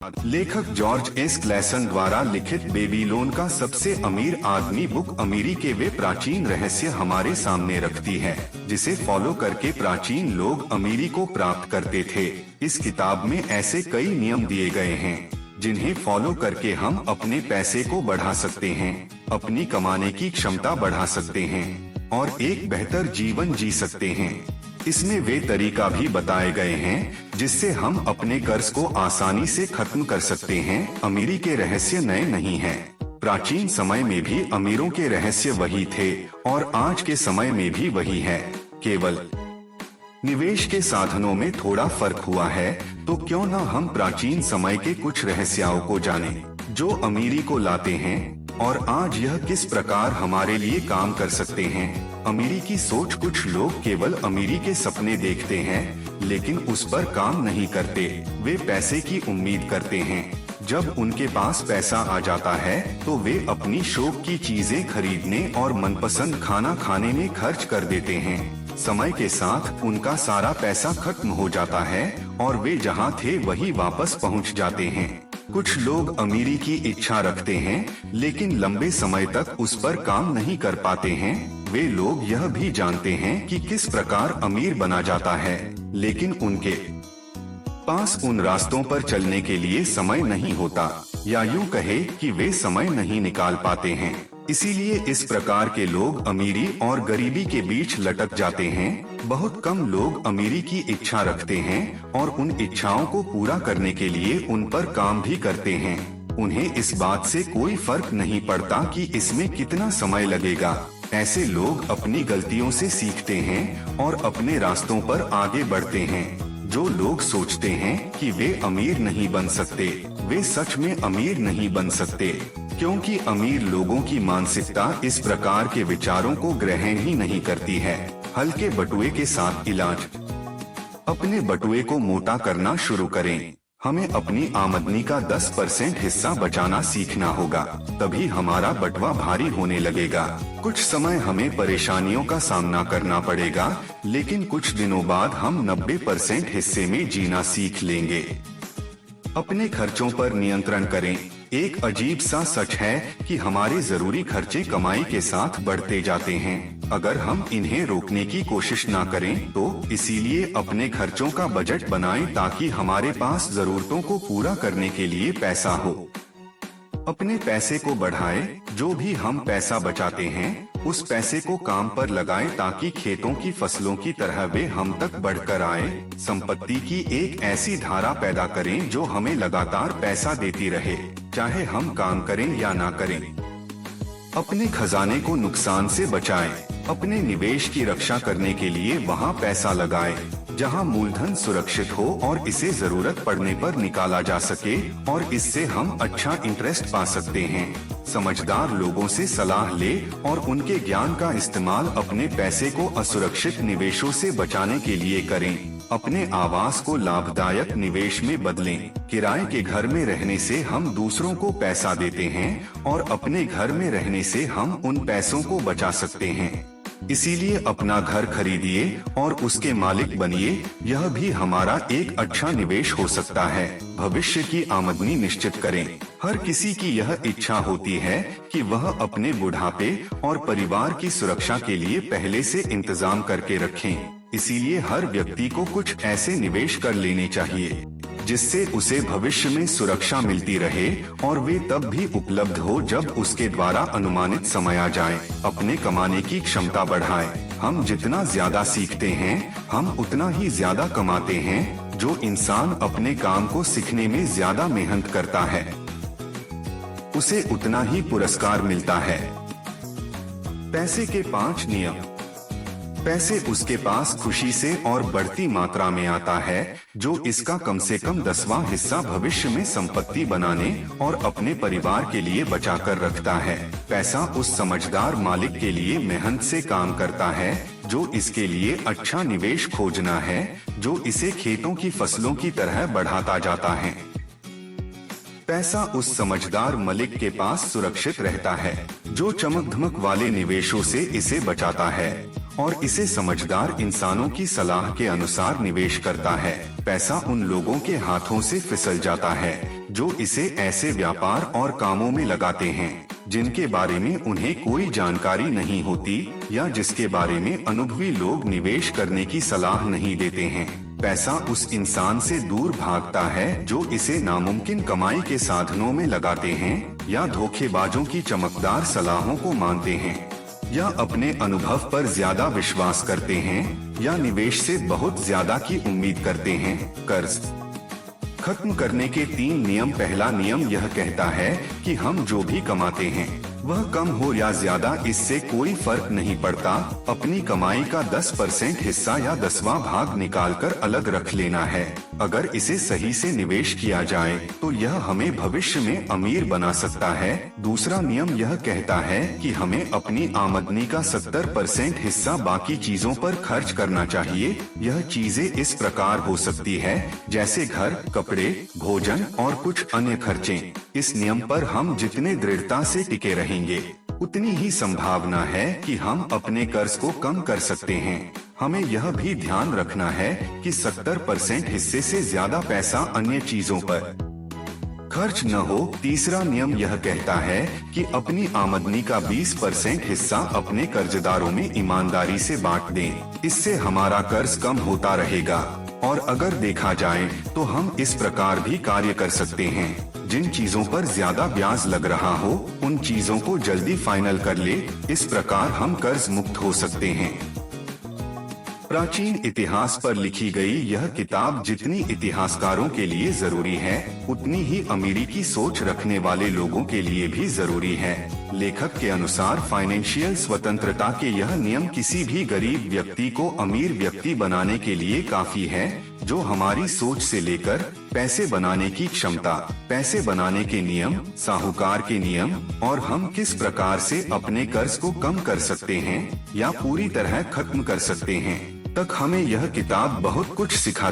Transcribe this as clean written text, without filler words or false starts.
लेखक George S Klaassen द्वारा लिखित बेबीलोन का सबसे अमीर आदमी बुक अमीरी के वे प्राचीन रहस्य हमारे सामने रखती है, जिसे फॉलो करके प्राचीन लोग अमीरी को प्राप्त करते थे। इस किताब में ऐसे कई नियम दिए गए हैं जिन्हें फॉलो करके हम अपने पैसे को बढ़ा सकते हैं, अपनी कमाने की क्षमता बढ़ा सकते हैं और एक बेहतर जीवन जी सकते हैं। इसमें वे तरीका भी बताए गए हैं जिससे हम अपने कर्ज को आसानी से खत्म कर सकते हैं। अमीरी के रहस्य नए नहीं हैं। प्राचीन समय में भी अमीरों के रहस्य वही थे और आज के समय में भी वही है। केवल निवेश के साधनों में थोड़ा फर्क हुआ है। तो क्यों न हम प्राचीन समय के कुछ रहस्यों को जानें, जो अमीरी को लाते हैं और आज यह किस प्रकार हमारे लिए काम कर सकते हैं। अमीरी की सोच। कुछ लोग केवल अमीरी के सपने देखते हैं लेकिन उस पर काम नहीं करते। वे पैसे की उम्मीद करते हैं। जब उनके पास पैसा आ जाता है तो वे अपनी शौक की चीजें खरीदने और मनपसंद खाना खाने में खर्च कर देते हैं। समय के साथ उनका सारा पैसा खत्म हो जाता है और वे जहां थे वहीं वापस पहुंच जाते हैं। कुछ लोग अमीरी की इच्छा रखते हैं लेकिन लंबे समय तक उस पर काम नहीं कर पाते हैं। वे लोग यह भी जानते हैं कि किस प्रकार अमीर बना जाता है, लेकिन उनके पास उन रास्तों पर चलने के लिए समय नहीं होता, या यूं कहे कि वे समय नहीं निकाल पाते हैं। इसीलिए इस प्रकार के लोग अमीरी और गरीबी के बीच लटक जाते हैं। बहुत कम लोग अमीरी की इच्छा रखते हैं और उन इच्छाओं को पूरा करने के लिए उन पर काम भी करते हैं। उन्हें इस बात से कोई फर्क नहीं पड़ता कि इसमें कितना समय लगेगा। ऐसे लोग अपनी गलतियों से सीखते हैं और अपने रास्तों पर आगे बढ़ते हैं। जो लोग सोचते हैं कि वे अमीर नहीं बन सकते, वे सच में अमीर नहीं बन सकते, क्योंकि अमीर लोगों की मानसिकता इस प्रकार के विचारों को ग्रहण ही नहीं करती है। हल्के बटुए के साथ इलाज। अपने बटुए को मोटा करना शुरू करें। हमें अपनी आमदनी का 10% हिस्सा बचाना सीखना होगा, तभी हमारा बटुआ भारी होने लगेगा। कुछ समय हमें परेशानियों का सामना करना पड़ेगा, लेकिन कुछ दिनों बाद हम 90% हिस्से में जीना सीख लेंगे। अपने खर्चों पर नियंत्रण करें। एक अजीब सा सच है कि हमारे जरूरी खर्चे कमाई के साथ बढ़ते जाते हैं, अगर हम इन्हें रोकने की कोशिश ना करें तो। इसीलिए अपने खर्चों का बजट बनाएं ताकि हमारे पास जरूरतों को पूरा करने के लिए पैसा हो। अपने पैसे को बढ़ाएं। जो भी हम पैसा बचाते हैं उस पैसे को काम पर लगाएं ताकि खेतों की फसलों की तरह वे हम तक बढ़कर आए। संपत्ति की एक ऐसी धारा पैदा करें जो हमें लगातार पैसा देती रहे, चाहे हम काम करें या ना करें। अपने खजाने को नुकसान से बचाएं। अपने निवेश की रक्षा करने के लिए वहां पैसा लगाएं जहां मूलधन सुरक्षित हो और इसे जरूरत पड़ने पर निकाला जा सके और इससे हम अच्छा इंटरेस्ट पा सकते हैं। समझदार लोगों से सलाह ले और उनके ज्ञान का इस्तेमाल अपने पैसे को असुरक्षित निवेशों से बचाने के लिए करें। अपने आवास को लाभदायक निवेश में बदलें। किराए के घर में रहने से हम दूसरों को पैसा देते हैं और अपने घर में रहने से हम उन पैसों को बचा सकते हैं। इसीलिए अपना घर खरीदिए और उसके मालिक बनिए। यह भी हमारा एक अच्छा निवेश हो सकता है। भविष्य की आमदनी निश्चित करें। हर किसी की यह इच्छा होती है कि वह अपने बुढ़ापे और परिवार की सुरक्षा के लिए पहले से इंतजाम करके रखें। इसीलिए हर व्यक्ति को कुछ ऐसे निवेश कर लेने चाहिए जिससे उसे भविष्य में सुरक्षा मिलती रहे और वे तब भी उपलब्ध हो जब उसके द्वारा अनुमानित समय आ जाए। अपने कमाने की क्षमता बढ़ाएं। हम जितना ज्यादा सीखते हैं हम उतना ही ज्यादा कमाते हैं। जो इंसान अपने काम को सीखने में ज्यादा मेहनत करता है उसे उतना ही पुरस्कार मिलता है। पैसे के 5 नियम। पैसे उसके पास खुशी से और बढ़ती मात्रा में आता है जो इसका कम से कम 10वां हिस्सा भविष्य में संपत्ति बनाने और अपने परिवार के लिए बचाकर रखता है। पैसा उस समझदार मालिक के लिए मेहनत से काम करता है जो इसके लिए अच्छा निवेश खोजना है, जो इसे खेतों की फसलों की तरह बढ़ाता जाता है। पैसा उस समझदार मालिक के पास सुरक्षित रहता है जो चमक धमक वाले निवेशों से इसे बचाता है और इसे समझदार इंसानों की सलाह के अनुसार निवेश करता है। पैसा उन लोगों के हाथों से फिसल जाता है जो इसे ऐसे व्यापार और कामों में लगाते हैं जिनके बारे में उन्हें कोई जानकारी नहीं होती या जिसके बारे में अनुभवी लोग निवेश करने की सलाह नहीं देते हैं। पैसा उस इंसान से दूर भागता है जो इसे नामुमकिन कमाई के साधनों में लगाते हैं या धोखेबाजों की चमकदार सलाहों को मानते हैं या अपने अनुभव पर ज्यादा विश्वास करते हैं या निवेश से बहुत ज्यादा की उम्मीद करते हैं। कर्ज खत्म करने के 3 नियम। पहला नियम यह कहता है कि हम जो भी कमाते हैं वह कम हो या ज्यादा इससे कोई फर्क नहीं पड़ता। अपनी कमाई का 10% हिस्सा या 10वां भाग निकालकर अलग रख लेना है। अगर इसे सही से निवेश किया जाए तो यह हमें भविष्य में अमीर बना सकता है। दूसरा नियम यह कहता है कि हमें अपनी आमदनी का 70% हिस्सा बाकी चीजों पर खर्च करना चाहिए। यह चीजें इस प्रकार हो सकती है जैसे घर, कपड़े, भोजन और कुछ अन्य खर्चे। इस नियम पर हम जितने दृढ़ता से टिके रहेंगे उतनी ही संभावना है कि हम अपने कर्ज को कम कर सकते हैं। हमें यह भी ध्यान रखना है कि 70% हिस्से से ज्यादा पैसा अन्य चीजों पर खर्च न हो। तीसरा नियम यह कहता है कि अपनी आमदनी का 20% हिस्सा अपने कर्जदारों में ईमानदारी से बांट दें। इससे हमारा कर्ज कम होता रहेगा। और अगर देखा जाए तो हम इस प्रकार भी कार्य कर सकते हैं, जिन चीजों पर ज्यादा ब्याज लग रहा हो उन चीजों को जल्दी फाइनल कर ले। इस प्रकार हम कर्ज मुक्त हो सकते हैं। प्राचीन इतिहास पर लिखी गई यह किताब जितनी इतिहासकारों के लिए जरूरी है उतनी ही अमीरी की सोच रखने वाले लोगों के लिए भी जरूरी है। लेखक के अनुसार फाइनेंशियल स्वतंत्रता के यह नियम किसी भी गरीब व्यक्ति को अमीर व्यक्ति बनाने के लिए काफी है, जो हमारी सोच से लेकर पैसे बनाने की क्षमता, पैसे बनाने के नियम, साहूकार के नियम और हम किस प्रकार से अपने कर्ज को कम कर सकते हैं या पूरी तरह खत्म कर सकते हैं तक हमें यह किताब बहुत कुछ सिखाती है।